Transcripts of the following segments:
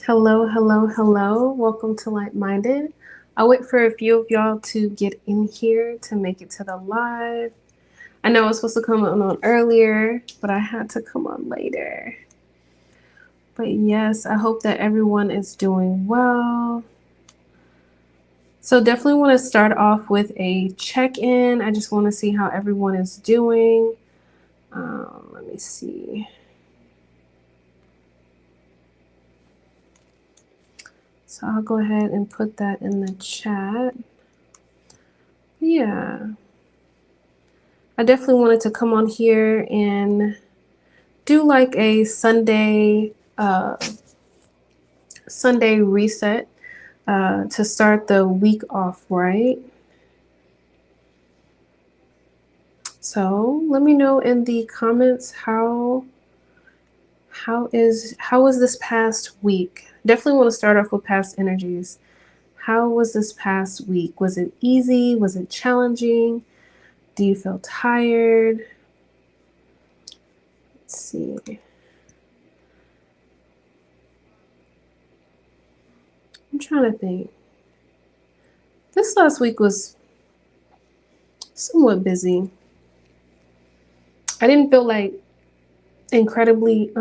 Hello, hello, hello. Welcome to LightMinded. I'll wait for a few of y'all to get in here to make it to the live. I know I was supposed to come on earlier, but I had to come on later. But yes, I hope that everyone is doing well. So definitely want to start off with a check-in. I just want to see how everyone is doing. Let me see. So I'll go ahead and put that in the chat. Yeah. I definitely wanted to come on here and do like a Sunday reset to start the week off right. So let me know in the comments how was this past week. Definitely want to start off with past energies. How was this past week? Was it easy? Was it challenging? Do you feel tired? Let's see. I'm trying to think. This last week was somewhat busy. I didn't feel like incredibly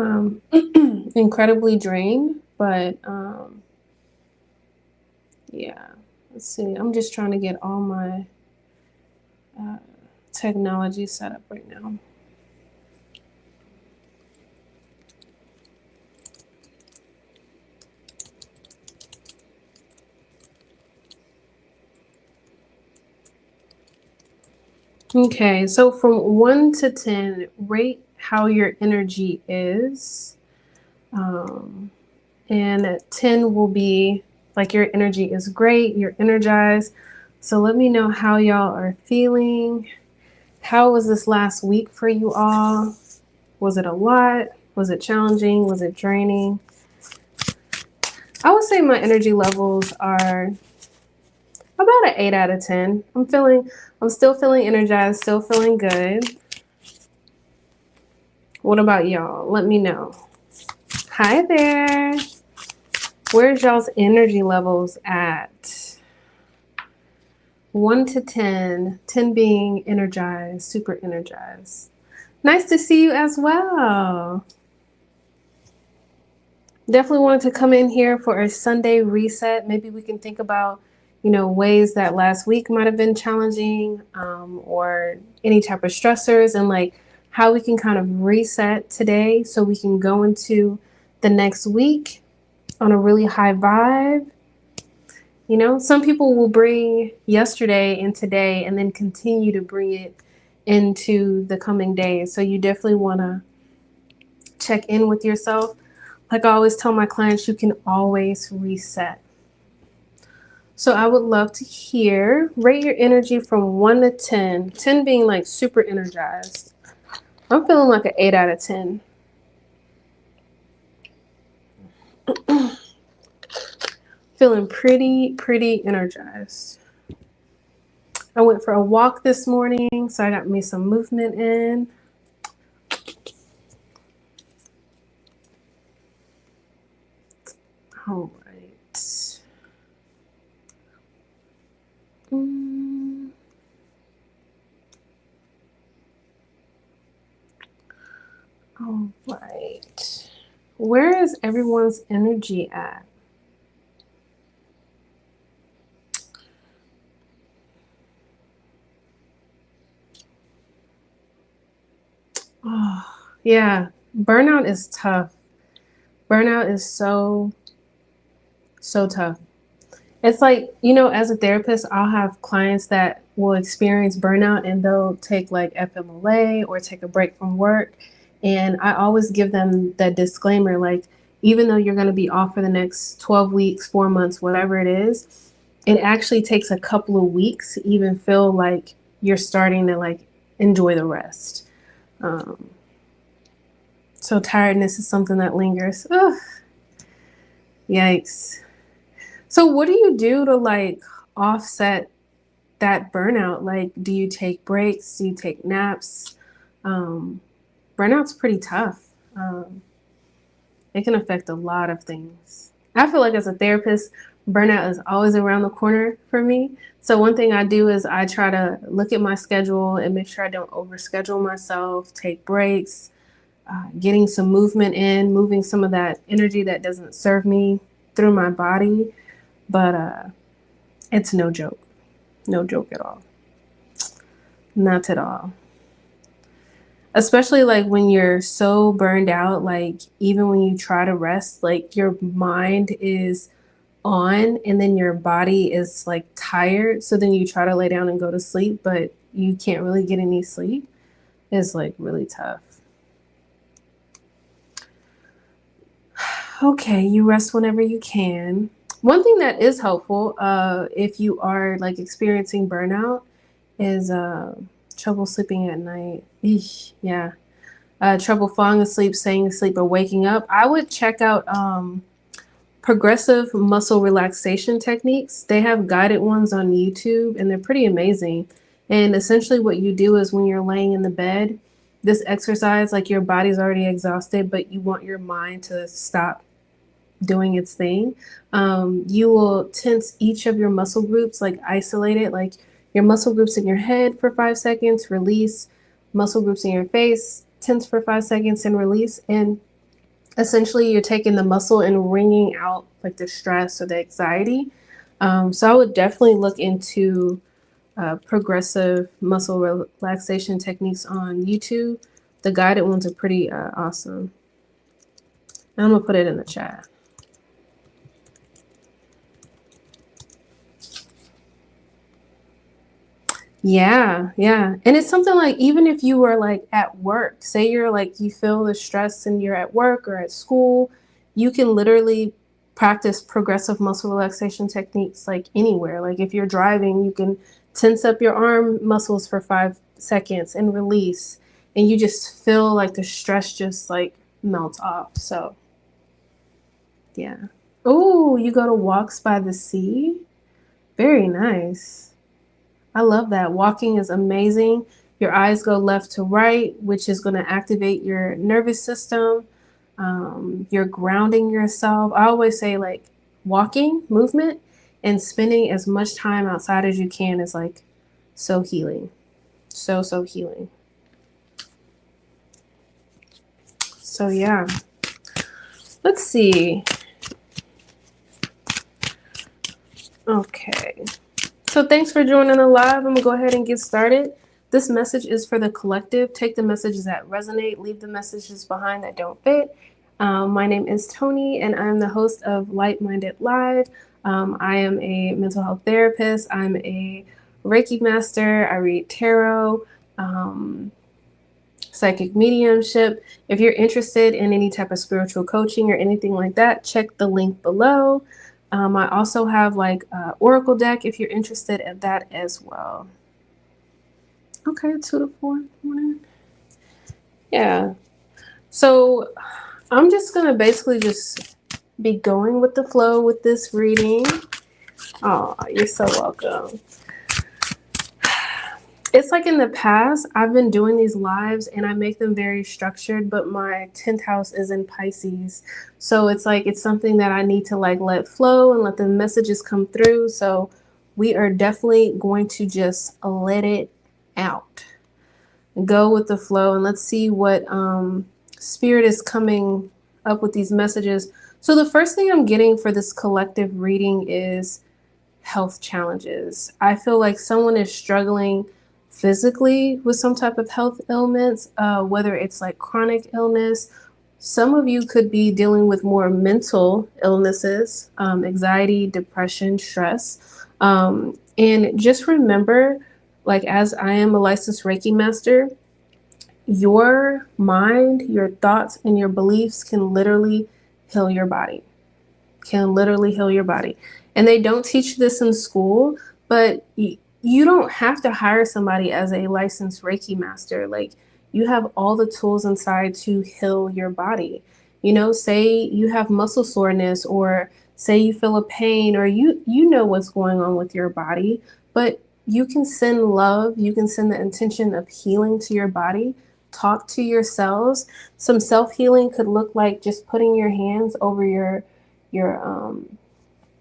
incredibly drained, but yeah. Let's see. I'm just trying to get all my technology set up right now. Okay, so from 1 to 10, rate how your energy is. And 10 will be like your energy is great, you're energized. So let me know how y'all are feeling. How was this last week for you all? Was it a lot? Was it challenging? Was it draining? I would say my energy levels are about an 8 out of 10. I'm still feeling energized, still feeling good. What about y'all? Let me know. Hi there. Where's y'all's energy levels at? 1 to 10, 10 being energized, super energized. Nice to see you as well. Definitely wanted to come in here for a Sunday reset. Maybe we can think about, ways that last week might have been challenging, or any type of stressors, and like how we can kind of reset today so we can go into the next week on a really high vibe. Some people will bring yesterday and today and then continue to bring it into the coming days. So you definitely want to check in with yourself. Like I always tell my clients, you can always reset. So I would love to rate your energy from 1 to 10, 10 being like super energized. I'm feeling like an 8 out of 10. Feeling pretty energized. I went for a walk this morning, so I got me some movement in. All right. All right. Where is everyone's energy at? Oh, yeah. Burnout is tough. Burnout is so tough. It's like, as a therapist, I'll have clients that will experience burnout and they'll take like FMLA or take a break from work. And I always give them that disclaimer, like, even though you're going to be off for the next 12 weeks, 4 months, whatever it is, it actually takes a couple of weeks to even feel like you're starting to like enjoy the rest. So tiredness is something that lingers. Ugh. Yikes. So what do you do to like offset that burnout? Like, do you take breaks? Do you take naps? Burnout's pretty tough. It can affect a lot of things. I feel like as a therapist, burnout is always around the corner for me. So one thing I do is I try to look at my schedule and make sure I don't overschedule myself, take breaks, getting some movement in, moving some of that energy that doesn't serve me through my body. But it's no joke. No joke at all. Not at all. Especially like when you're so burned out, like even when you try to rest, like your mind is on and then your body is like tired. So then you try to lay down and go to sleep, but you can't really get any sleep. It's like really tough. Okay, you rest whenever you can. One thing that is helpful, if you are like experiencing burnout, is trouble sleeping at night. Eesh, yeah, trouble falling asleep, staying asleep, or waking up. I would check out progressive muscle relaxation techniques. They have guided ones on YouTube, and they're pretty amazing. And essentially, what you do is when you're laying in the bed, this exercise, like your body's already exhausted, but you want your mind to stop doing its thing. You will tense each of your muscle groups, like isolate it, like your muscle groups in your head for 5 seconds, release, muscle groups in your face, tense for 5 seconds, and release. And essentially, you're taking the muscle and wringing out like the stress or the anxiety. So I would definitely look into progressive muscle relaxation techniques on YouTube. The guided ones are pretty awesome. And I'm gonna put it in the chat. Yeah, yeah. And it's something like even if you were like at work, say you're like you feel the stress and you're at work or at school, you can literally practice progressive muscle relaxation techniques like anywhere. Like if you're driving, you can tense up your arm muscles for 5 seconds and release, and you just feel like the stress just like melts off. So, yeah. Oh, you go to walks by the sea? Very nice. I love that. Walking is amazing. Your eyes go left to right, which is going to activate your nervous system. You're grounding yourself. I always say, like, walking, movement, and spending as much time outside as you can is like so healing. So, so healing. So, yeah. Let's see. Okay. So thanks for joining the live. I'm gonna go ahead and get started. This message is for the collective. Take the messages that resonate, leave the messages behind that don't fit. My name is Tony, and I'm the host of LightMinded Live. I am a mental health therapist. I'm a Reiki master. I read tarot, psychic mediumship. If you're interested in any type of spiritual coaching or anything like that, check the link below. I also have like Oracle deck if you're interested in that as well. Okay, 2 to 4 morning. Yeah. So I'm just gonna basically just be going with the flow with this reading. Oh, you're so welcome. It's like in the past, I've been doing these lives and I make them very structured, but my 10th house is in Pisces. So it's like, it's something that I need to like let flow and let the messages come through. So we are definitely going to just let it out, go with the flow, and let's see what spirit is coming up with these messages. So the first thing I'm getting for this collective reading is health challenges. I feel like someone is struggling physically with some type of health ailments, whether it's like chronic illness. Some of you could be dealing with more mental illnesses, anxiety, depression, stress. And just remember, like as I am a licensed Reiki master, your mind, your thoughts, and your beliefs can literally heal your body. Can literally heal your body. And they don't teach this in school, but you don't have to hire somebody as a licensed Reiki master. Like you have all the tools inside to heal your body. You know, say you have muscle soreness or say you feel a pain or you know what's going on with your body, but you can send love, you can send the intention of healing to your body, talk to your cells. Some self-healing could look like just putting your hands over your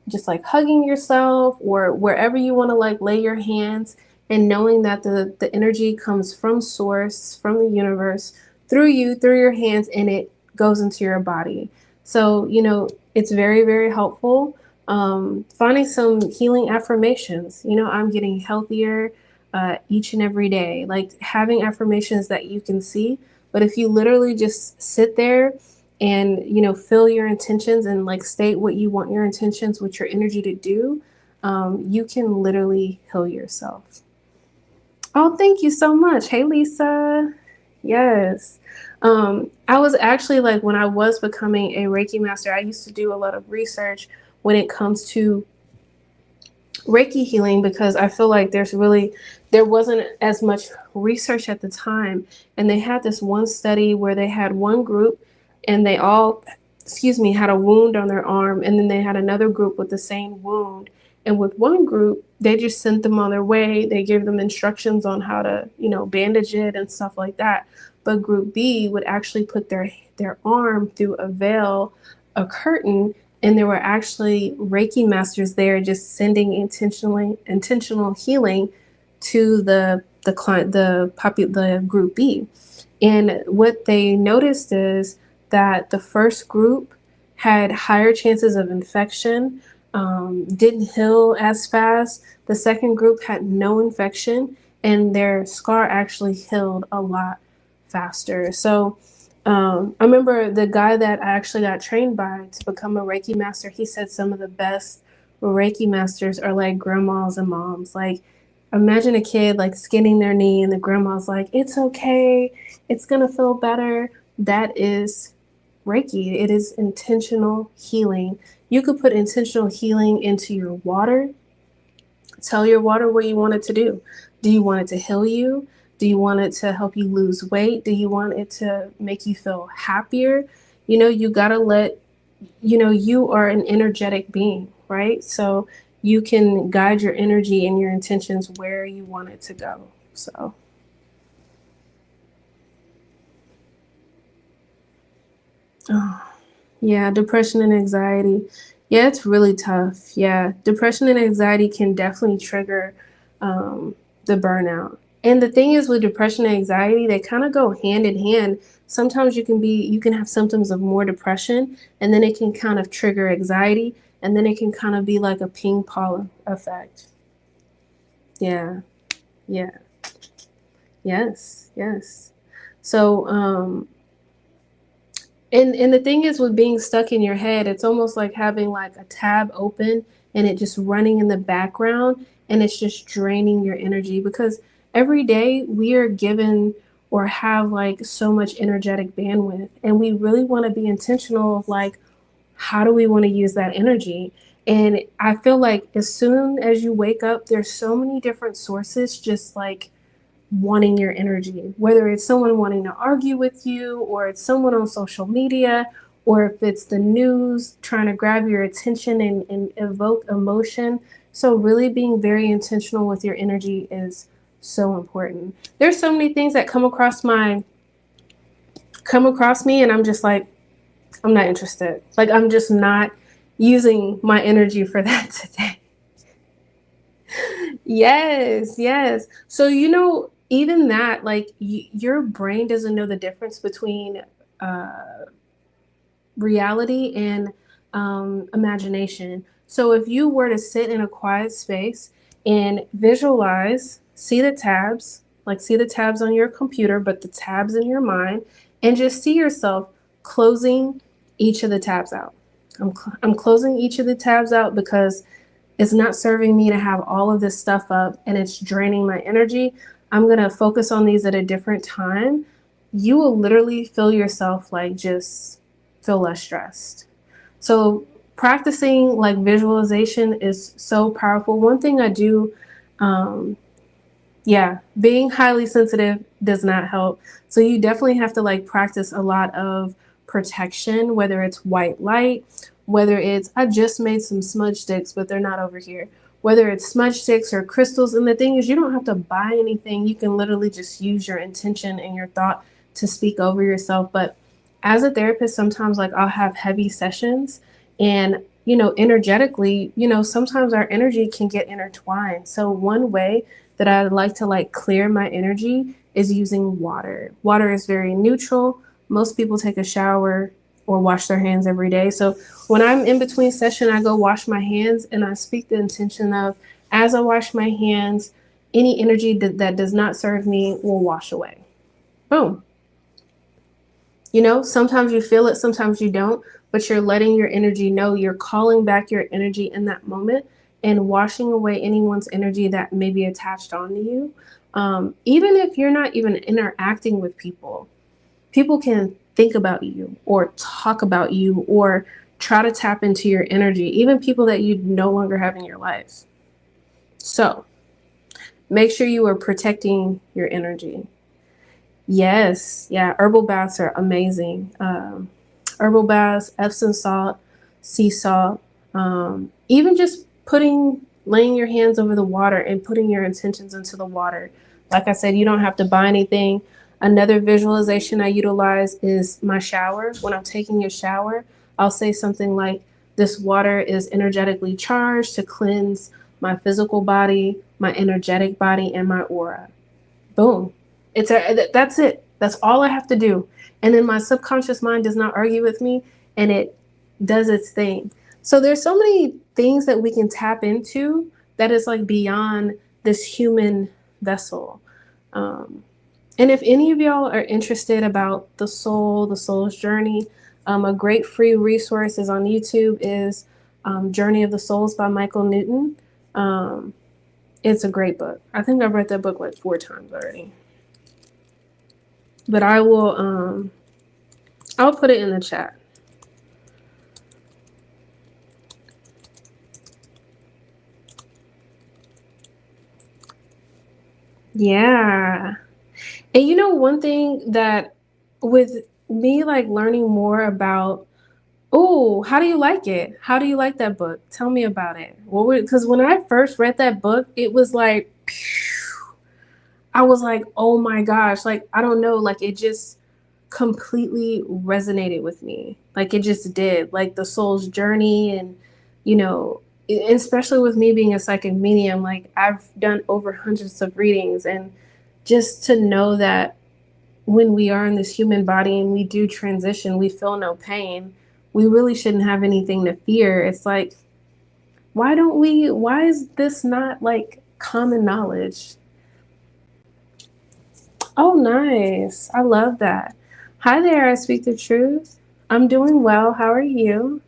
just like hugging yourself or wherever you want to like lay your hands, and knowing that the energy comes from source, from the universe, through you, through your hands, and it goes into your body. So, it's very, very helpful. Finding some healing affirmations. I'm getting healthier each and every day. Like having affirmations that you can see. But if you literally just sit there and fill your intentions and like state what you want your intentions with your energy to do, you can literally heal yourself. Oh, thank you so much. Hey, Lisa. Yes. I was actually like, when I was becoming a Reiki master, I used to do a lot of research when it comes to Reiki healing, because I feel like there wasn't as much research at the time. And they had this one study where they had one group and they all, had a wound on their arm, and then they had another group with the same wound. And with one group, they just sent them on their way. They gave them instructions on how to, bandage it and stuff like that. But group B would actually put their arm through a veil, a curtain, and there were actually Reiki masters there just sending intentional healing to the client, the group B. And what they noticed is that the first group had higher chances of infection, didn't heal as fast. The second group had no infection, and their scar actually healed a lot faster. So I remember the guy that I actually got trained by to become a Reiki master. He said some of the best Reiki masters are like grandmas and moms. Like, imagine a kid like skinning their knee, and the grandma's like, "It's okay, it's gonna feel better." That is Reiki. It is intentional healing. You could put intentional healing into your water. Tell your water what you want it to do. Do you want it to heal you? Do you want it to help you lose weight? Do you want it to make you feel happier? You got to you are an energetic being, right? So you can guide your energy and your intentions where you want it to go. So, oh, yeah, depression and anxiety. Yeah, it's really tough. Yeah, depression and anxiety can definitely trigger the burnout. And the thing is, with depression and anxiety, they kind of go hand in hand. Sometimes you can have symptoms of more depression, and then it can kind of trigger anxiety, and then it can kind of be like a ping pong effect. Yeah, yeah, yes, yes. So, and the thing is, with being stuck in your head, it's almost like having like a tab open and it just running in the background, and it's just draining your energy, because every day we are given or have like so much energetic bandwidth, and we really want to be intentional of like, how do we want to use that energy? And I feel like as soon as you wake up, there's so many different sources just like wanting your energy, whether it's someone wanting to argue with you, or it's someone on social media, or if it's the news trying to grab your attention and evoke emotion. So, really being very intentional with your energy is so important. There's so many things that come across me, and I'm just like, I'm not interested. Like, I'm just not using my energy for that today. Yes, yes. So, even that, like, your brain doesn't know the difference between uh, reality and imagination. So, if you were to sit in a quiet space and visualize, see the tabs on your computer, but the tabs in your mind, and just see yourself closing each of the tabs out. I'm closing each of the tabs out because it's not serving me to have all of this stuff up, and it's draining my energy. I'm going to focus on these at a different time. You will literally feel yourself like just feel less stressed. So, practicing like visualization is so powerful. One thing I do, um, yeah, being highly sensitive does not help. So you definitely have to like practice a lot of protection, whether it's white light, whether it's, I just made some smudge sticks, but they're not over here. Whether it's smudge sticks or crystals. And the thing is, you don't have to buy anything. You can literally just use your intention and your thought to speak over yourself. But as a therapist, sometimes like I'll have heavy sessions, And, energetically, sometimes our energy can get intertwined. So one way that I like to clear my energy is using water. Water is very neutral. Most people take a shower or wash their hands every day. So when I'm in between session, I go wash my hands and I speak the intention of, as I wash my hands, any energy that does not serve me will wash away. Boom. Sometimes you feel it, sometimes you don't, but you're letting your energy know, you're calling back your energy in that moment and washing away anyone's energy that may be attached onto you. Even if you're not even interacting with people, people can think about you or talk about you or try to tap into your energy, even people that you no longer have in your life. So make sure you are protecting your energy. Yes, yeah, herbal baths are amazing. Herbal baths, Epsom salt, sea salt, even just laying your hands over the water and putting your intentions into the water. Like I said, you don't have to buy anything. Another visualization I utilize is my shower. When I'm taking a shower, I'll say something like, this water is energetically charged to cleanse my physical body, my energetic body, and my aura. Boom. That's it. That's all I have to do. And then my subconscious mind does not argue with me and it does its thing. So there's so many things that we can tap into that is beyond this human vessel. Um, and if any of y'all are interested about the soul's journey, a great free resource is on YouTube is Journey of the Souls by Michael Newton. Um, it's a great book. I think I've read that book 4 times already. But I'll put it in the chat. Yeah. And one thing that with me learning more about, oh, how do you like it? How do you like that book? Tell me about it. Because when I first read that book, it was I was like, oh my gosh, I don't know, it just completely resonated with me. It just did. The soul's journey and, especially with me being a psychic medium, I've done over hundreds of readings, and just to know that when we are in this human body and we do transition, we feel no pain. We really shouldn't have anything to fear. It's why is this not common knowledge? Oh, nice. I love that. Hi there, I speak the truth. I'm doing well. How are you?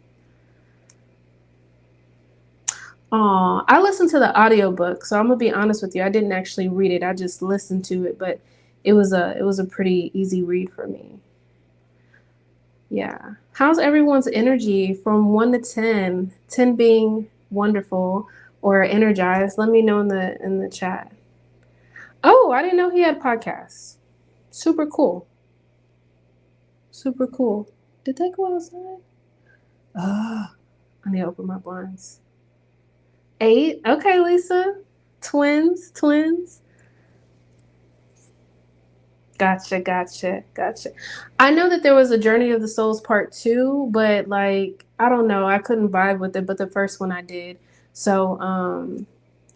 Aw, I listened to the audiobook, so I'm gonna be honest with you. I didn't actually read it. I just listened to it, but it was a pretty easy read for me. Yeah. How's everyone's energy from 1 to 10? 10 being wonderful or energized. Let me know in the chat. Oh, I didn't know he had podcasts. Super cool. Super cool. Did they go outside? Ah, I need to open my blinds. 8. Okay, Lisa. Twins. Gotcha. I know that there was a Journey of the Souls part 2, but I don't know. I couldn't vibe with it, but the first one I did. So,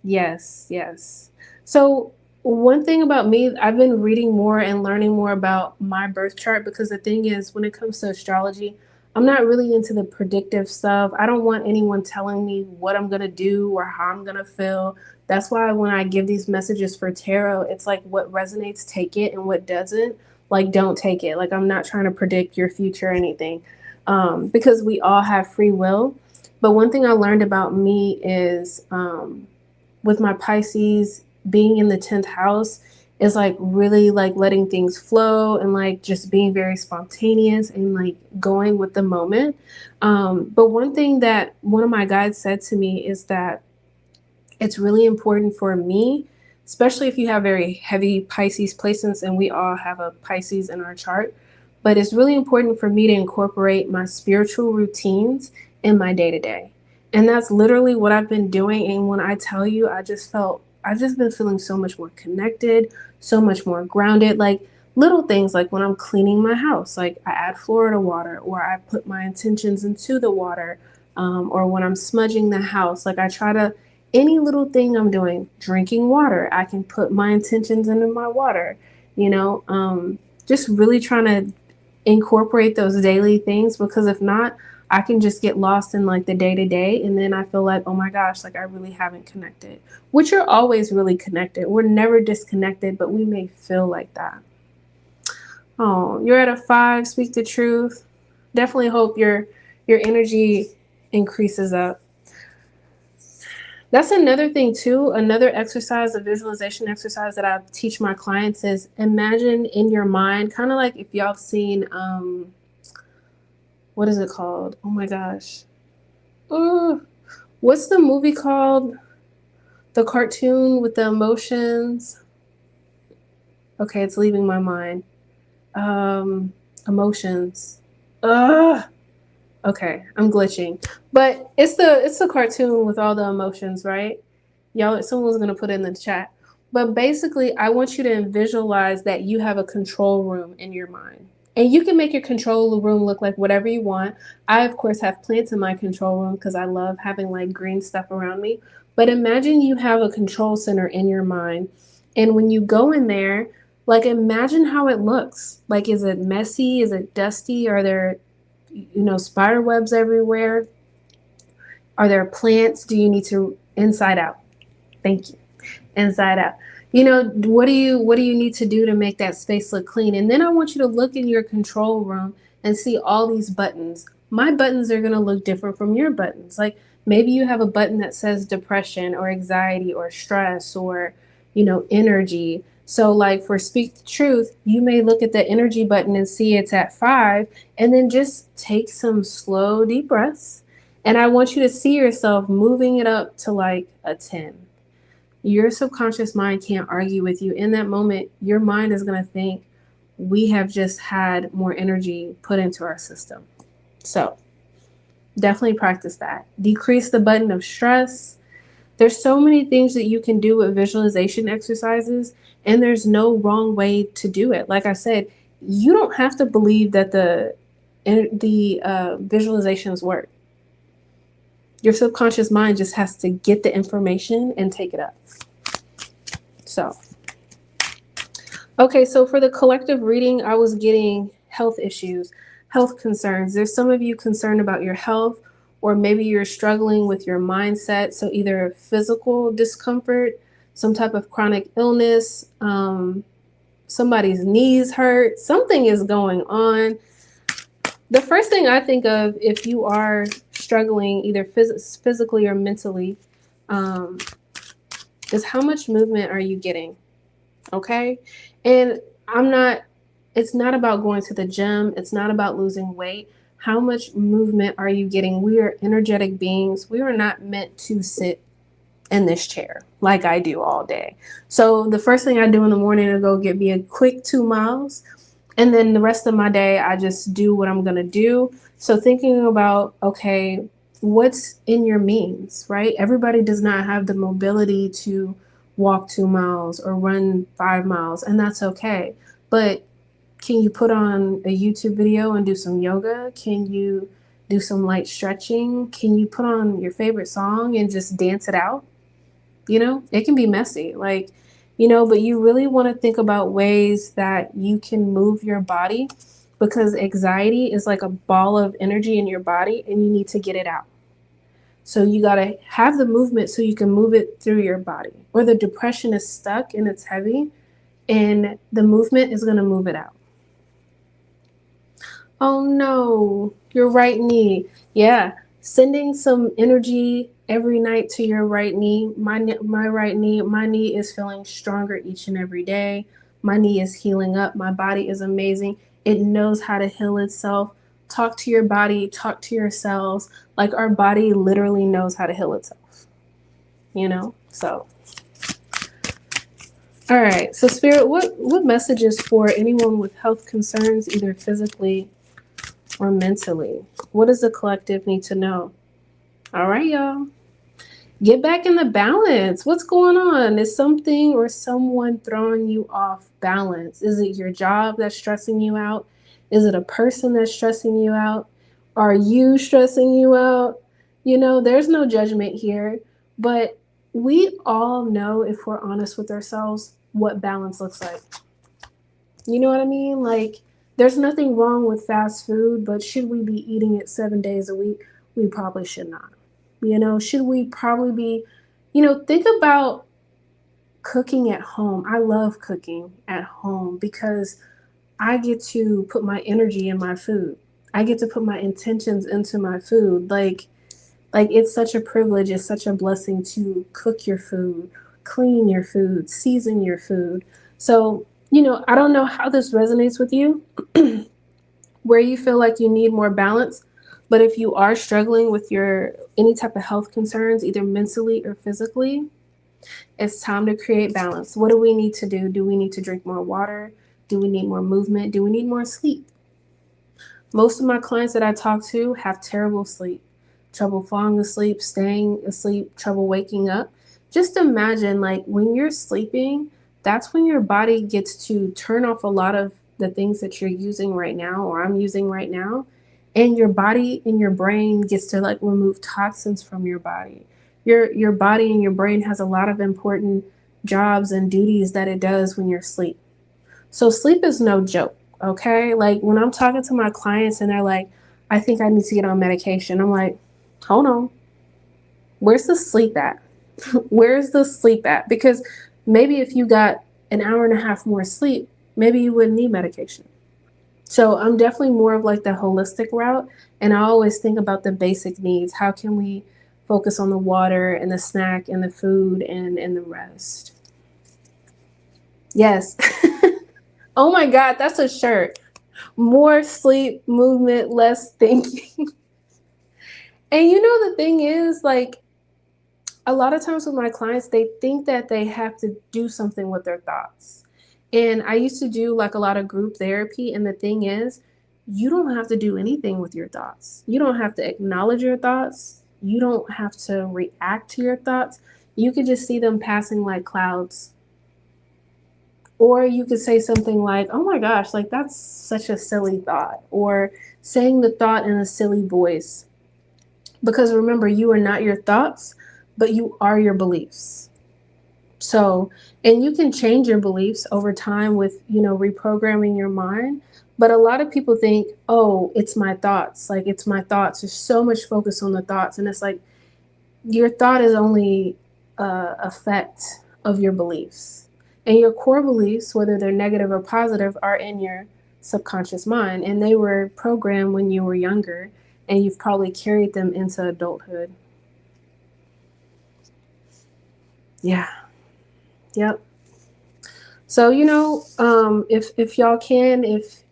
yes. So, one thing about me, I've been reading more and learning more about my birth chart, because the thing is, when it comes to astrology, I'm not really into the predictive stuff. I don't want anyone telling me what I'm going to do or how I'm going to feel. That's why when I give these messages for tarot, it's what resonates, take it, and what doesn't, don't take it. I'm not trying to predict your future or anything, because we all have free will. But one thing I learned about me is, with my Pisces being in the 10th house, is really letting things flow and just being very spontaneous and going with the moment. But one thing that one of my guides said to me is that it's really important for me, especially if you have very heavy Pisces placements, and we all have a Pisces in our chart, but it's really important for me to incorporate my spiritual routines in my day to day. And that's literally what I've been doing. And when I tell you, I've just been feeling so much more connected, so much more grounded. Little things when I'm cleaning my house, I add Florida water, or I put my intentions into the water or when I'm smudging the house. Like I try to, any little thing I'm doing, drinking water, I can put my intentions into my water, you know, just really trying to incorporate those daily things, because if not, I can just get lost in like the day to day, and then I feel like, oh my gosh, like I really haven't connected, which you're always really connected. We're never disconnected, but we may feel like that. Oh, you're at a 5, speak the truth. Definitely hope your energy increases up. That's another thing too. Another exercise, a visualization exercise that I teach my clients is imagine in your mind, kind of like if y'all have seen what is it called? Oh my gosh. What's the movie called? The cartoon with the emotions. Okay, it's leaving my mind. Emotions. Ugh. Okay, I'm glitching. But it's the cartoon with all the emotions, right? Y'all, someone's gonna put it in the chat. But basically, I want you to visualize that you have a control room in your mind. And you can make your control room look like whatever you want. I, of course, have plants in my control room because I love having like green stuff around me. But imagine you have a control center in your mind. And when you go in there, like imagine how it looks. Like, is it messy? Is it dusty? Are there, spider webs everywhere? Are there plants? Do you need to inside out? Thank you. Inside out. What do you need to do to make that space look clean? And then I want you to look in your control room and see all these buttons. My buttons are going to look different from your buttons. Like maybe you have a button that says depression or anxiety or stress or energy. So like for speak the truth, you may look at the energy button and see it's at 5, and then just take some slow deep breaths, and I want you to see yourself moving it up to like a 10. Your subconscious mind can't argue with you. In that moment, your mind is going to think, we have just had more energy put into our system. So definitely practice that. Decrease the button of stress. There's so many things that you can do with visualization exercises, and there's no wrong way to do it. Like I said, you don't have to believe that the visualizations work. Your subconscious mind just has to get the information and take it up. So, okay, so for the collective reading, I was getting health issues, health concerns. There's some of you concerned about your health, or maybe you're struggling with your mindset. So either physical discomfort, some type of chronic illness, somebody's knees hurt, something is going on. The first thing I think of if you are struggling either physically or mentally is how much movement are you getting? Okay. And it's not about going to the gym. It's not about losing weight. How much movement are you getting? We are energetic beings. We are not meant to sit in this chair like I do all day. So the first thing I do in the morning is go get me a quick 2 miles. And then the rest of my day, I just do what I'm going to do. So thinking about, okay, what's in your means, right? Everybody does not have the mobility to walk 2 miles or run 5 miles, and that's okay. But can you put on a YouTube video and do some yoga? Can you do some light stretching? Can you put on your favorite song and just dance it out? It can be messy, but you really want to think about ways that you can move your body, because anxiety is like a ball of energy in your body and you need to get it out. So you got to have the movement so you can move it through your body. Or the depression is stuck and it's heavy, and the movement is going to move it out. Oh no, your right knee. Yeah, sending some energy every night to your right knee. My right knee, my knee is feeling stronger each and every day. My knee is healing up. My body is amazing. It knows how to heal itself. Talk to your body, talk to your cells. Like our body literally knows how to heal itself. So all right. So Spirit, what messages for anyone with health concerns, either physically or mentally? What does the collective need to know? All right, y'all. Get back in the balance. What's going on? Is something or someone throwing you off balance? Is it your job that's stressing you out? Is it a person that's stressing you out? Are you stressing you out? There's no judgment here, but we all know, if we're honest with ourselves, what balance looks like. You know what I mean? Like, there's nothing wrong with fast food, but should we be eating it 7 days a week? We probably should not. Should we probably be, think about cooking at home. I love cooking at home because I get to put my energy in my food. I get to put my intentions into my food. Like it's such a privilege, it's such a blessing to cook your food, clean your food, season your food. So, I don't know how this resonates with you, where you feel like you need more balance, but if you are struggling with your any type of health concerns, either mentally or physically, it's time to create balance. What do we need to do? Do we need to drink more water? Do we need more movement? Do we need more sleep? Most of my clients that I talk to have terrible sleep, trouble falling asleep, staying asleep, trouble waking up. Just imagine, like, when you're sleeping, that's when your body gets to turn off a lot of the things that you're using right now or I'm using right now. And your body and your brain gets to like remove toxins from your body. Your body and your brain has a lot of important jobs and duties that it does when you're asleep. So sleep is no joke, okay? Like when I'm talking to my clients and they're like, I think I need to get on medication, I'm like, hold on, where's the sleep at? Where's the sleep at? Because maybe if you got an hour and a half more sleep, maybe you wouldn't need medication. So I'm definitely more of like the holistic route. And I always think about the basic needs. How can we focus on the water and the snack and the food and the rest? Yes. Oh my God, that's a shirt. More sleep, movement, less thinking. And the thing is, like, a lot of times with my clients, they think that they have to do something with their thoughts. And I used to do like a lot of group therapy. And the thing is, you don't have to do anything with your thoughts. You don't have to acknowledge your thoughts. You don't have to react to your thoughts. You could just see them passing like clouds. Or you could say something like, oh my gosh, like that's such a silly thought. Or saying the thought in a silly voice. Because remember, you are not your thoughts, but you are your beliefs. So, and you can change your beliefs over time with, reprogramming your mind. But a lot of people think, oh, it's my thoughts. Like, it's my thoughts. There's so much focus on the thoughts. And it's like, your thought is only effect of your beliefs. And your core beliefs, whether they're negative or positive, are in your subconscious mind. And they were programmed when you were younger, and you've probably carried them into adulthood. Yeah. Yep. So, if y'all can,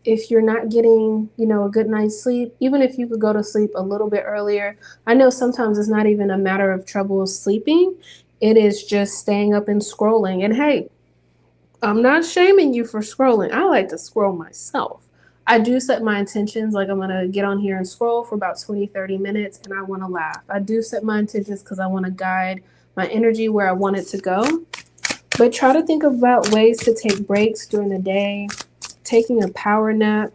if you're not getting, a good night's sleep, even if you could go to sleep a little bit earlier, I know sometimes it's not even a matter of trouble sleeping. It is just staying up and scrolling. And hey, I'm not shaming you for scrolling. I like to scroll myself. I do set my intentions, like I'm going to get on here and scroll for about 20, 30 minutes and I want to laugh. I do set my intentions because I want to guide my energy where I want it to go. But try to think about ways to take breaks during the day, taking a power nap,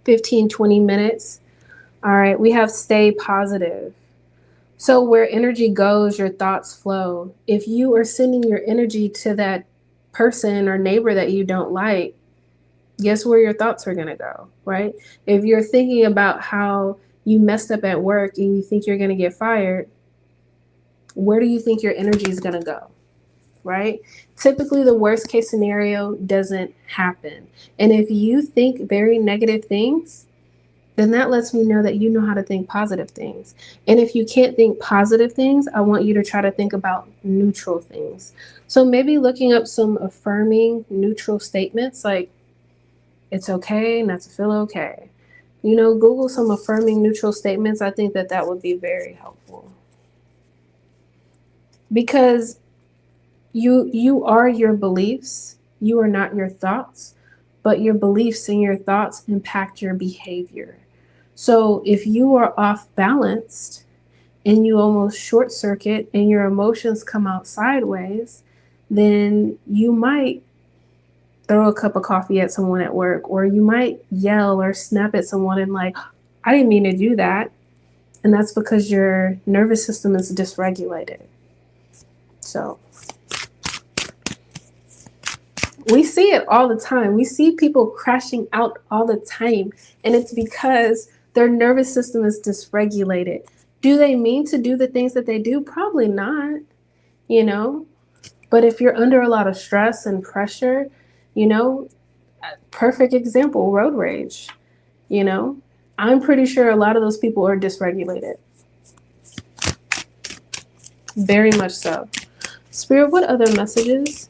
15, 20 minutes. All right, we have stay positive. So where energy goes, your thoughts flow. If you are sending your energy to that person or neighbor that you don't like, guess where your thoughts are going to go, right? If you're thinking about how you messed up at work and you think you're going to get fired, where do you think your energy is going to go? Right? Typically, the worst case scenario doesn't happen. And if you think very negative things, then that lets me know that you know how to think positive things. And if you can't think positive things, I want you to try to think about neutral things. So maybe looking up some affirming neutral statements like, it's okay not to feel okay. Google some affirming neutral statements. I think that would be very helpful. Because you are your beliefs. You are not your thoughts, but your beliefs and your thoughts impact your behavior. So if you are off balanced and you almost short circuit and your emotions come out sideways, then you might throw a cup of coffee at someone at work, or you might yell or snap at someone and like, I didn't mean to do that. And that's because your nervous system is dysregulated. So we see it all the time. We see people crashing out all the time. And it's because their nervous system is dysregulated. Do they mean to do the things that they do? Probably not, you know. But if you're under a lot of stress and pressure, you know, perfect example, road rage, you know. I'm pretty sure a lot of those people are dysregulated. Very much so. Spirit, what other messages?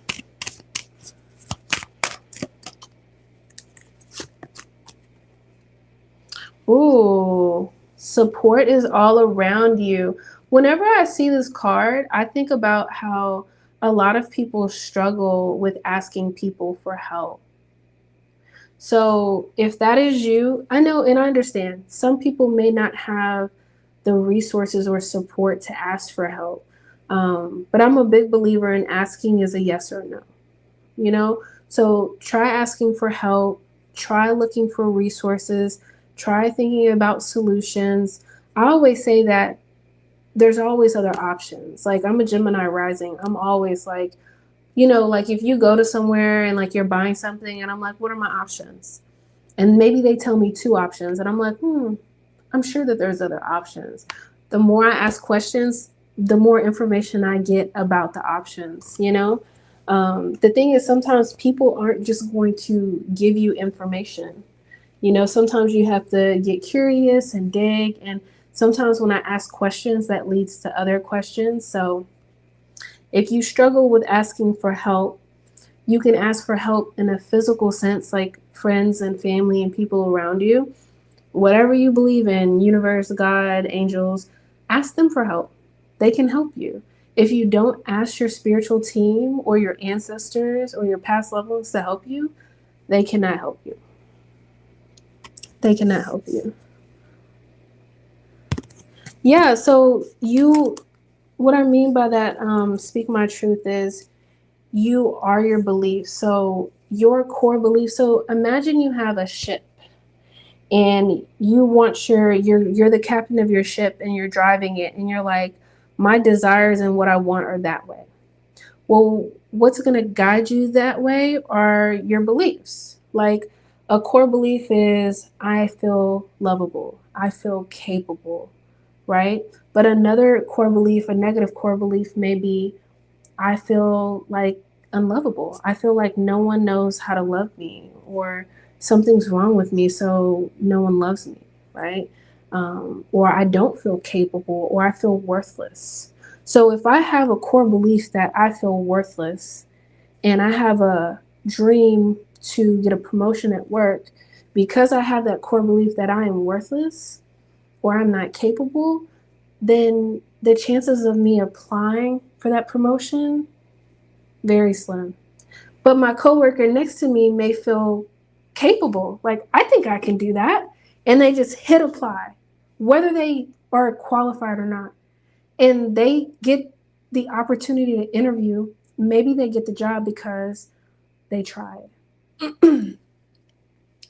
Ooh, support is all around you. Whenever I see this card, I think about how a lot of people struggle with asking people for help. So if that is you, I know and I understand some people may not have the resources or support to ask for help. But I'm a big believer in asking is a yes or no, you know? So try asking for help, try looking for resources, try thinking about solutions. I always say that there's always other options. Like I'm a Gemini rising. I'm always like, you know, like if you go to somewhere and like you're buying something and I'm like, what are my options? And maybe they tell me two options and I'm like, I'm sure that there's other options. The more I ask questions, the more information I get about the options, you know? The thing is, sometimes people aren't just going to give you information. You know, sometimes you have to get curious and dig. And sometimes when I ask questions, that leads to other questions. So if you struggle with asking for help, you can ask for help in a physical sense, like friends and family and people around you. Whatever you believe in, universe, God, angels, ask them for help. They can help you. If you don't ask your spiritual team or your ancestors or your past loved ones to help you, they cannot help you. They cannot help you. Yeah, so what I mean by that, speak my truth, is you are your beliefs. So your core beliefs. So imagine you have a ship and you want you're the captain of your ship and you're driving it and you're like, my desires and what I want are that way. Well, what's going to guide you that way are your beliefs. Like a core belief is I feel lovable, I feel capable, right? But another core belief, a negative core belief, may be I feel like unlovable. I feel like no one knows how to love me, or something's wrong with me, so no one loves me, right? Or I don't feel capable, or I feel worthless. So if I have a core belief that I feel worthless and I have a dream to get a promotion at work, because I have that core belief that I am worthless or I'm not capable, then the chances of me applying for that promotion, very slim. But my coworker next to me may feel capable, like I think I can do that, and they just hit apply, whether they are qualified or not, and they get the opportunity to interview. Maybe they get the job because they tried. And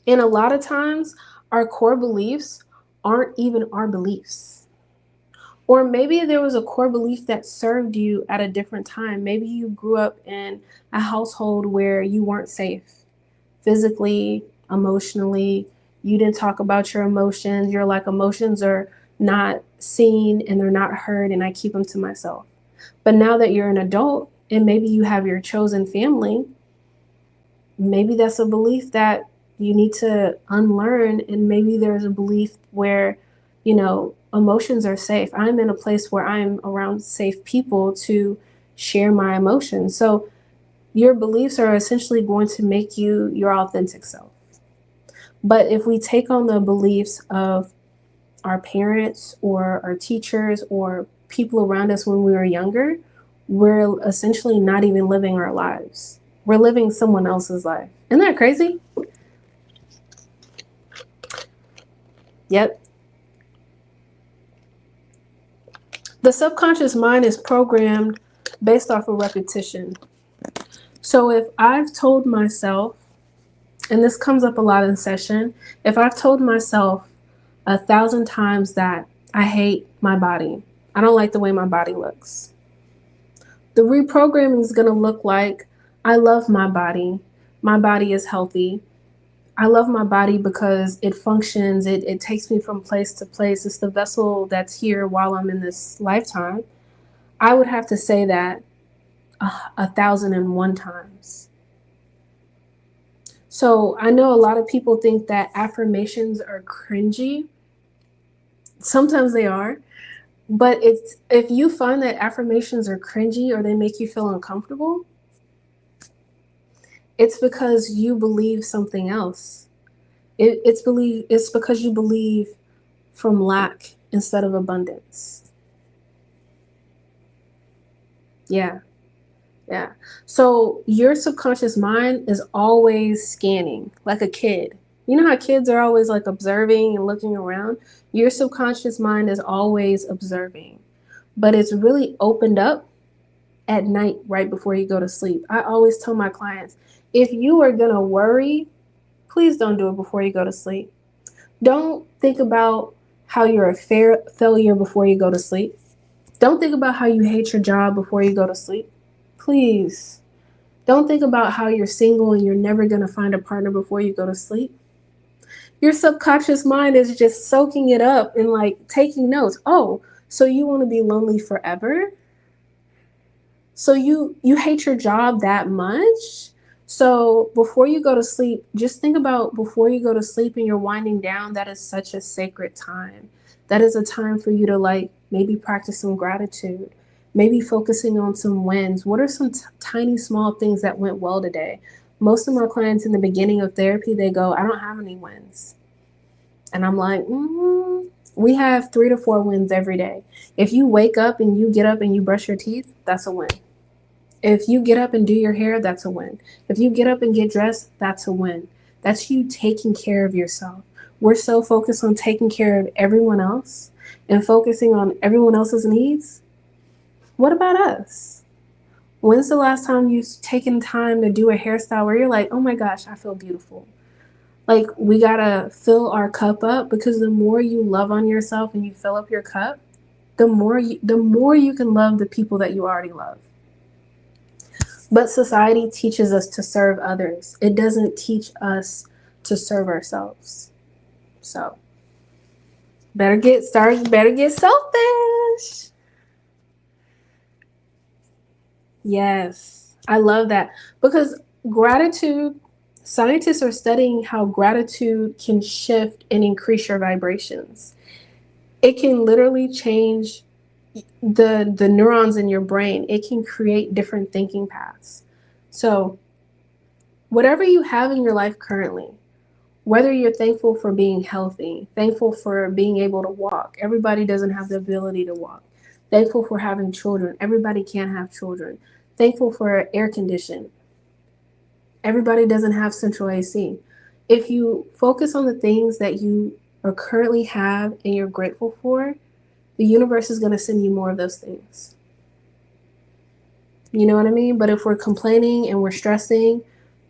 a lot of times, our core beliefs aren't even our beliefs. Or maybe there was a core belief that served you at a different time. Maybe you grew up in a household where you weren't safe physically, emotionally. You didn't talk about your emotions. You're like, emotions are not seen and they're not heard, and I keep them to myself. But now that you're an adult and maybe you have your chosen family, maybe that's a belief that you need to unlearn. And maybe there's a belief where, emotions are safe. I'm in a place where I'm around safe people to share my emotions. So your beliefs are essentially going to make you your authentic self. But if we take on the beliefs of our parents or our teachers or people around us when we were younger, we're essentially not even living our lives. We're living someone else's life. Isn't that crazy? Yep. The subconscious mind is programmed based off of repetition. So if I've told myself, and this comes up a lot in session, if I've told myself 1,000 times that I hate my body. I don't like the way my body looks. The reprogramming is going to look like, I love my body. My body is healthy. I love my body because it functions. It takes me from place to place. It's the vessel that's here while I'm in this lifetime. I would have to say that 1,001 times. So I know a lot of people think that affirmations are cringy. Sometimes they are. But it's, if you find that affirmations are cringy or they make you feel uncomfortable, it's because you believe something else. It's because you believe from lack instead of abundance. Yeah. Yeah. So your subconscious mind is always scanning like a kid. You know how kids are always like observing and looking around? Your subconscious mind is always observing, but it's really opened up at night right before you go to sleep. I always tell my clients, if you are going to worry, please don't do it before you go to sleep. Don't think about how you're a failure before you go to sleep. Don't think about how you hate your job before you go to sleep. Please. Don't think about how you're single and you're never going to find a partner before you go to sleep. Your subconscious mind is just soaking it up and like taking notes. Oh, so you want to be lonely forever? So you hate your job that much? So before you go to sleep, just think about before you go to sleep and you're winding down, that is such a sacred time. That is a time for you to like maybe practice some gratitude, maybe focusing on some wins. What are some tiny small things that went well today? Most of my clients in the beginning of therapy, they go, I don't have any wins. And I'm like, we have 3 to 4 wins every day. If you wake up and you get up and you brush your teeth, that's a win. If you get up and do your hair, that's a win. If you get up and get dressed, that's a win. That's you taking care of yourself. We're so focused on taking care of everyone else and focusing on everyone else's needs. What about us? When's the last time you've taken time to do a hairstyle where you're like, oh my gosh, I feel beautiful? Like, we gotta fill our cup up, because the more you love on yourself and you fill up your cup, the more you can love the people that you already love. But society teaches us to serve others. It doesn't teach us to serve ourselves. So better get selfish. Yes. I love that. Because gratitude, scientists are studying how gratitude can shift and increase your vibrations. It can literally change the neurons in your brain. It can create different thinking paths. So whatever you have in your life currently, whether you're thankful for being healthy, thankful for being able to walk. Everybody doesn't have the ability to walk. Thankful for having children. Everybody can't have children. Thankful for air conditioning. Everybody doesn't have central AC. If you focus on the things that you are currently have and you're grateful for, the universe is going to send you more of those things. You know what I mean? But if we're complaining and we're stressing,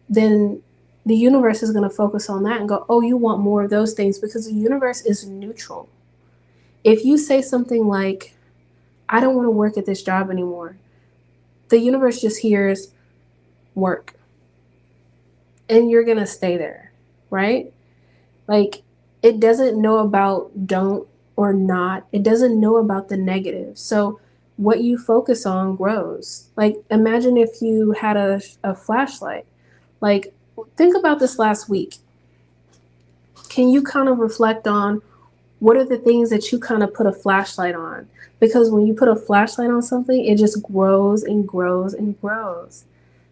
then the universe is going to focus on that and go, oh, you want more of those things, because the universe is neutral. If you say something like, I don't want to work at this job anymore, the universe just hears work and you're going to stay there, right? Like, it doesn't know about don't or not. It doesn't know about the negative. So what you focus on grows. Like, imagine if you had a flashlight. Like, think about this last week. Can you kind of reflect on what are the things that you kind of put a flashlight on? Because when you put a flashlight on something, it just grows and grows and grows.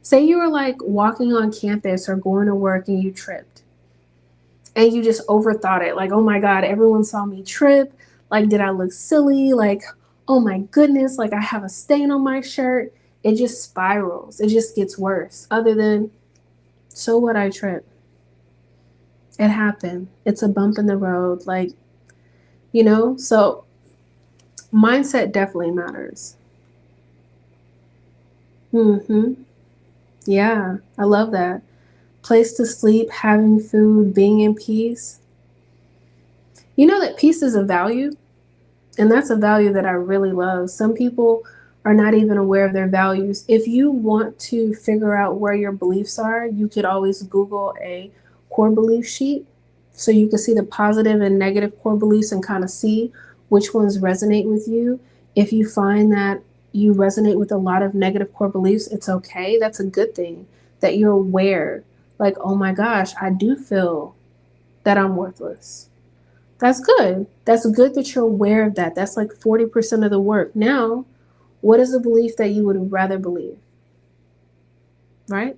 Say you were like walking on campus or going to work and you tripped and you just overthought it. Like, oh my God, everyone saw me trip. Like, did I look silly? Like, oh my goodness, like I have a stain on my shirt. It just spirals. It just gets worse. Other than, so what, I tripped. It happened. It's a bump in the road. Like, so mindset definitely matters. Yeah, I love that. Place to sleep, having food, being in peace. You know that peace is a value? And that's a value that I really love. Some people are not even aware of their values. If you want to figure out where your beliefs are, you could always Google a core belief sheet so you can see the positive and negative core beliefs and kind of see which ones resonate with you. If you find that you resonate with a lot of negative core beliefs, it's okay. That's a good thing that you're aware. Like, oh my gosh, I do feel that I'm worthless. That's good. That's good that you're aware of that. That's like 40% of the work. Now, what is a belief that you would rather believe? Right?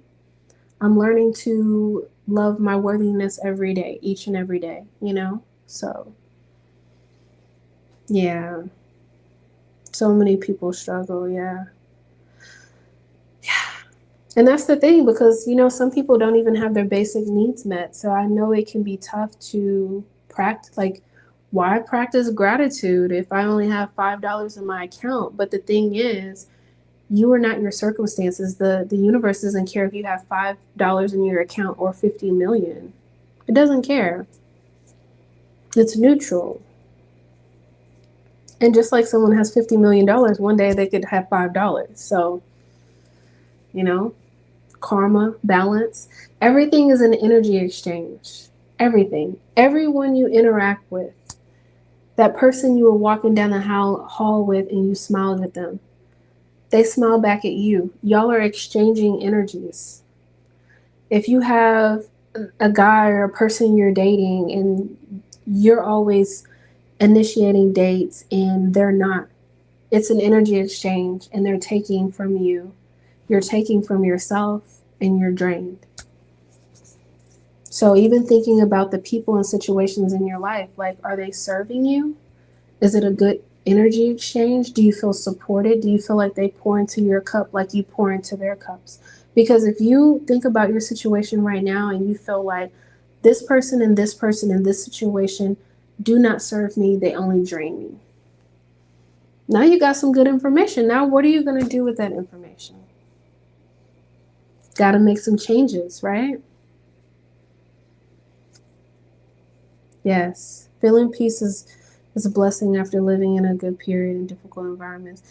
I'm learning to love my worthiness every day, each and every day, you know? So, yeah. So many people struggle, yeah. And that's the thing because, you know, some people don't even have their basic needs met. So I know it can be tough to practice. Like, why practice gratitude if I only have $5 in my account? But the thing is, you are not your circumstances. The universe doesn't care if you have $5 in your account or 50 million. It doesn't care. It's neutral. And just like someone has $50 million, one day they could have $5. So, you know, karma, balance, everything is an energy exchange. Everything. Everyone you interact with, that person you were walking down the hall with and you smiled at them, they smile back at you. Y'all are exchanging energies. If you have a guy or a person you're dating and you're always initiating dates and they're not, it's an energy exchange and they're taking from you. You're taking from yourself and you're drained. So even thinking about the people and situations in your life, like, are they serving you? Is it a good energy exchange? Do you feel supported? Do you feel like they pour into your cup like you pour into their cups? Because if you think about your situation right now and you feel like this person and this person in this situation do not serve me, they only drain me. Now you got some good information. Now what are you going to do with that information? Got to make some changes, right? Yes. Feeling peace is a blessing after living in a good period in difficult environments.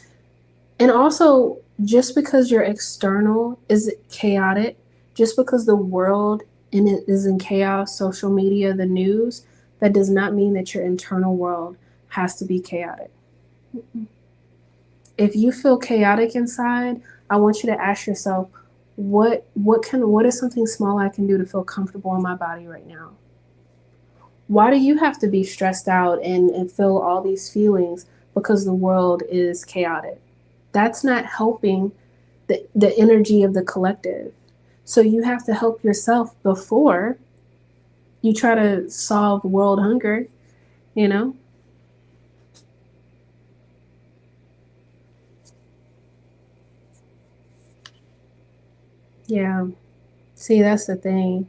And also, just because your external is chaotic, just because the world in it is in chaos, social media, the news, that does not mean that your internal world has to be chaotic. If you feel chaotic inside, I want you to ask yourself, what is something small I can do to feel comfortable in my body right now? Why do you have to be stressed out and feel all these feelings because the world is chaotic? That's not helping the energy of the collective. So you have to help yourself before you try to solve world hunger, you know? Yeah. See, that's the thing.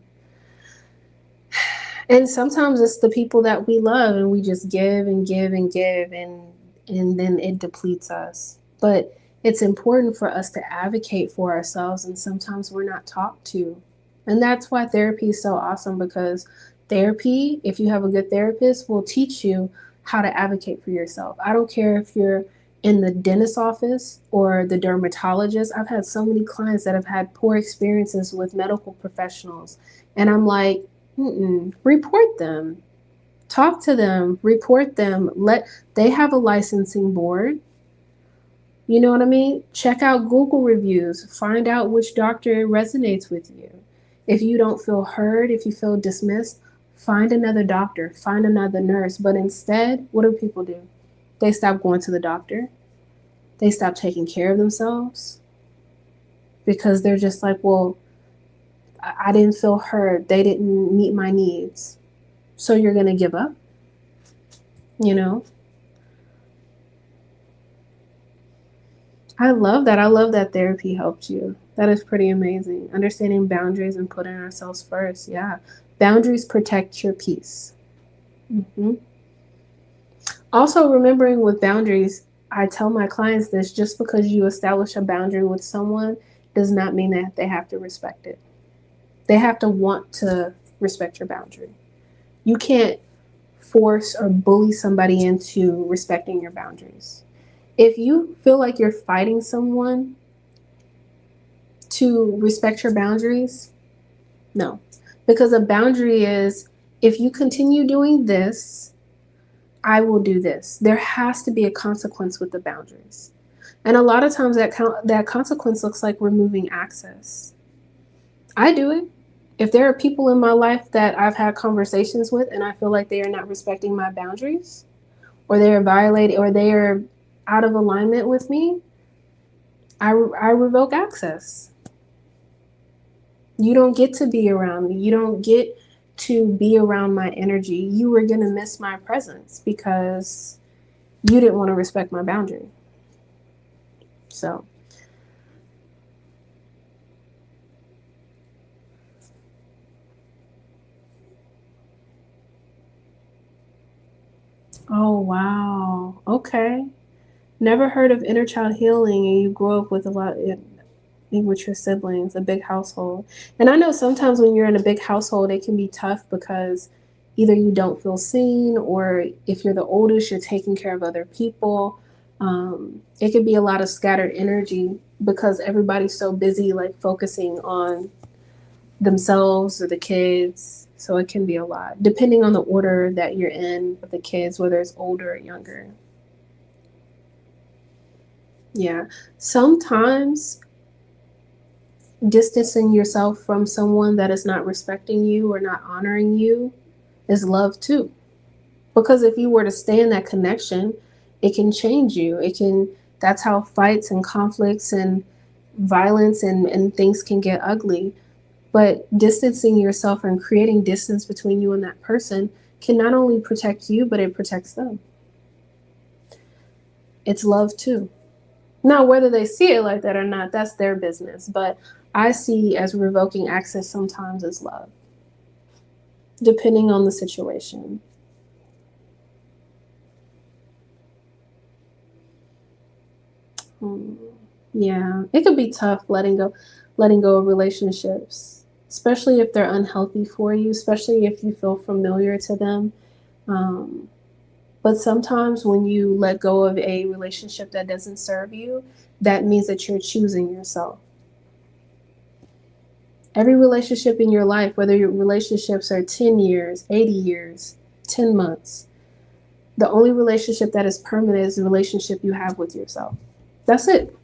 And sometimes it's the people that we love and we just give and give and give and then it depletes us. But it's important for us to advocate for ourselves and sometimes we're not taught to. And that's why therapy is so awesome because therapy, if you have a good therapist, will teach you how to advocate for yourself. I don't care if you're in the dentist office or the dermatologist. I've had so many clients that have had poor experiences with medical professionals. And I'm like, report them, talk to them, report them. They have a licensing board. You know what I mean? Check out Google reviews, find out which doctor resonates with you. If you don't feel heard, if you feel dismissed, find another doctor, find another nurse. But instead, what do people do? They stop going to the doctor. They stop taking care of themselves because they're just like, well, I didn't feel heard. They didn't meet my needs. So you're going to give up, you know? I love that. I love that therapy helped you. That is pretty amazing. Understanding boundaries and putting ourselves first. Yeah. Boundaries protect your peace. hmm Also, remembering with boundaries, I tell my clients this just because you establish a boundary with someone does not mean that they have to respect it. They have to want to respect your boundary. You can't force or bully somebody into respecting your boundaries. If you feel like you're fighting someone to respect your boundaries, no. Because a boundary is, if you continue doing this, I will do this. There has to be a consequence with the boundaries. And a lot of times that consequence looks like removing access. I do it. If there are people in my life that I've had conversations with and I feel like they are not respecting my boundaries, or they are violating, or they are out of alignment with me, I revoke access. You don't get to be around me. You don't get to be around my energy. You were going to miss my presence because you didn't want to respect my boundary. So, oh, wow. Okay. Never heard of inner child healing, and you grew up with a lot with your siblings, a big household. And I know sometimes when you're in a big household, it can be tough because either you don't feel seen, or if you're the oldest, you're taking care of other people. It could be a lot of scattered energy because everybody's so busy, like focusing on themselves or the kids. So it can be a lot, depending on the order that you're in with the kids, whether it's older or younger. Yeah. Sometimes distancing yourself from someone that is not respecting you or not honoring you is love too. Because if you were to stay in that connection, it can change you. That's how fights and conflicts and violence and things can get ugly. But distancing yourself and creating distance between you and that person can not only protect you, but it protects them. It's love too. Now, whether they see it like that or not, that's their business. But I see as revoking access sometimes as love, depending on the situation. Hmm. Yeah, it could be tough letting go of relationships, especially if they're unhealthy for you, especially if you feel familiar to them. Um, but sometimes when you let go of a relationship that doesn't serve you, that means that you're choosing yourself. Every relationship in your life, whether your relationships are 10 years, 80 years, 10 months, the only relationship that is permanent is the relationship you have with yourself. That's it.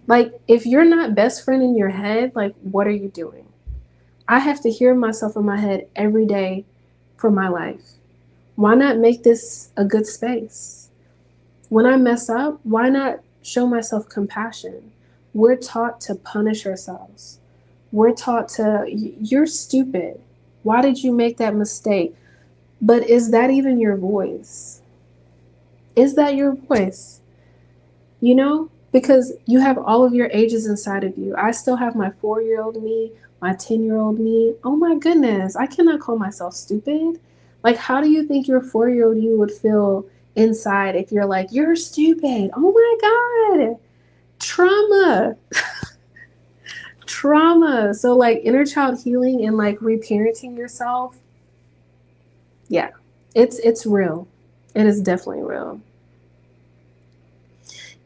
Like, if you're not best friend in your head, like, what are you doing? I have to hear myself in my head every day for my life. Why not make this a good space? When I mess up, why not show myself compassion? We're taught to punish ourselves. We're taught to, you're stupid. Why did you make that mistake? But is that even your voice? Is that your voice? You know, because you have all of your ages inside of you. I still have my 4-year-old me, my 10-year-old me. Oh my goodness, I cannot call myself stupid. Like, how do you think your 4-year-old you would feel inside if you're like, you're stupid? Oh my God, trauma, trauma. So, like, inner child healing and like reparenting yourself, yeah, it's real. It is definitely real.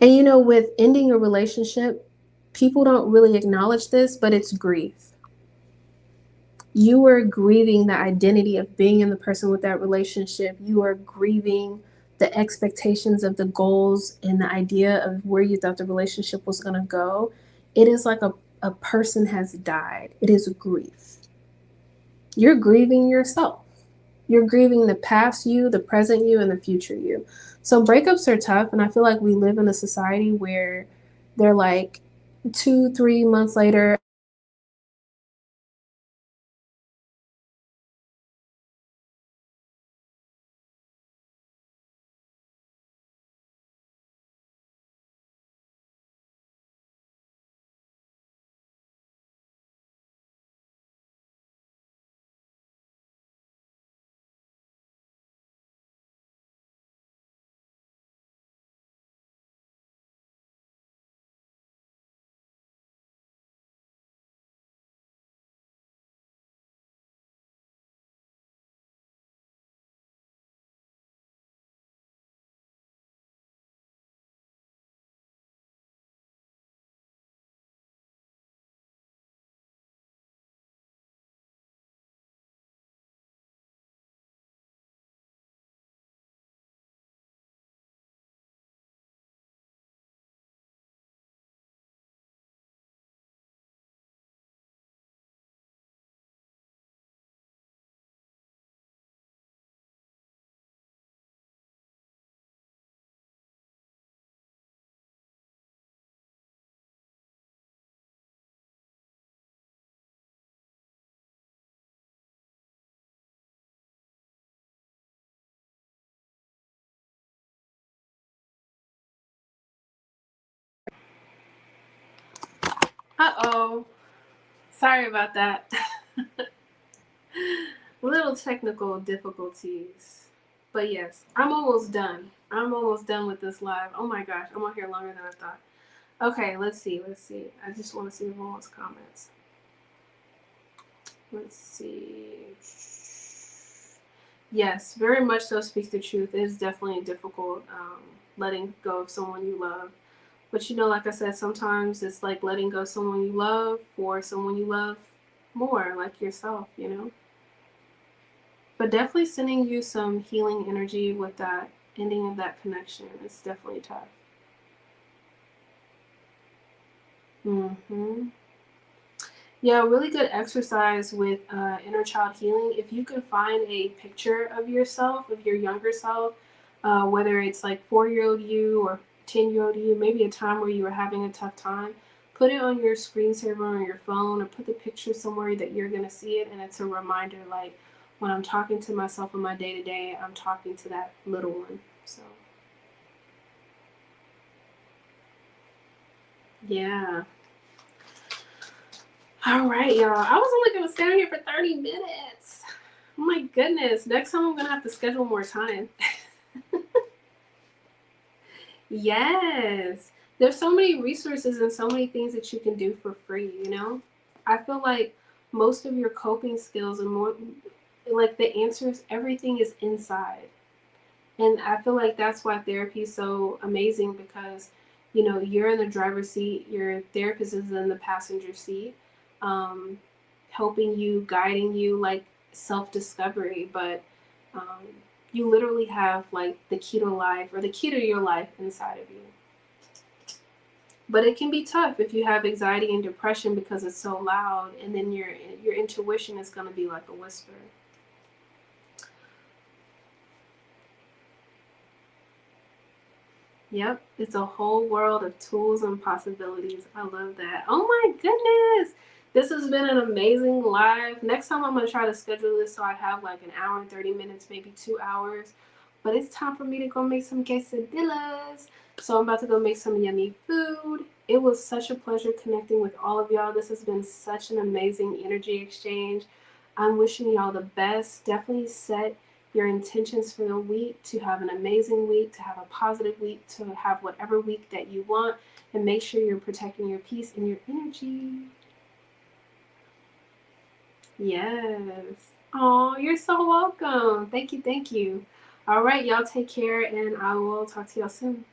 And you know, with ending a relationship, people don't really acknowledge this, but it's grief. You are grieving the identity of being in the person with that relationship. You are grieving the expectations of the goals and the idea of where you thought the relationship was going to go. It is like a person has died. It is grief. You're grieving yourself. You're grieving the past you, the present you, and the future you. So breakups are tough, and I feel like we live in a society where they're like 2, 3 months later, Oh, sorry about that. Little technical difficulties. But yes, I'm almost done. I'm almost done with this live. Oh my gosh, I'm on here longer than I thought. Okay, let's see. Let's see. I just want to see everyone's comments. Let's see. Yes, very much so. Speak the truth. It is definitely difficult letting go of someone you love. But you know, like I said, sometimes it's like letting go of someone you love for someone you love more, like yourself, you know? But definitely sending you some healing energy with that ending of that connection. It's definitely tough. Mm-hmm. Yeah, really good exercise with inner child healing. If you can find a picture of yourself, of your younger self, whether it's like 4-year-old you or 10-year-old you, maybe a time where you were having a tough time, put it on your screensaver on your phone or put the picture somewhere that you're going to see it. And it's a reminder like when I'm talking to myself in my day to day, I'm talking to that little one. So, yeah. All right, y'all. I was only going to stand here for 30 minutes. Oh my goodness. Next time I'm going to have to schedule more time. Yes. There's so many resources and so many things that you can do for free, you know? I feel like most of your coping skills and more like the answers, everything is inside. And I feel like that's why therapy is so amazing because, you know, you're in the driver's seat, your therapist is in the passenger seat, um, helping you, guiding you, like self discovery. But um, you literally have like the key to life or the key to your life inside of you. But it can be tough if you have anxiety and depression because it's so loud, and then your intuition is going to be like a whisper. Yep, it's a whole world of tools and possibilities. I love that. Oh my goodness. This has been an amazing live. Next time I'm going to try to schedule this so I have like an hour and 30 minutes, maybe 2 hours. But it's time for me to go make some quesadillas. So I'm about to go make some yummy food. It was such a pleasure connecting with all of y'all. This has been such an amazing energy exchange. I'm wishing y'all the best. Definitely set your intentions for the week to have an amazing week, to have a positive week, to have whatever week that you want, and make sure you're protecting your peace and your energy. Yes. Oh, you're so welcome. Thank you. Thank you. All right, y'all take care, and I will talk to y'all soon.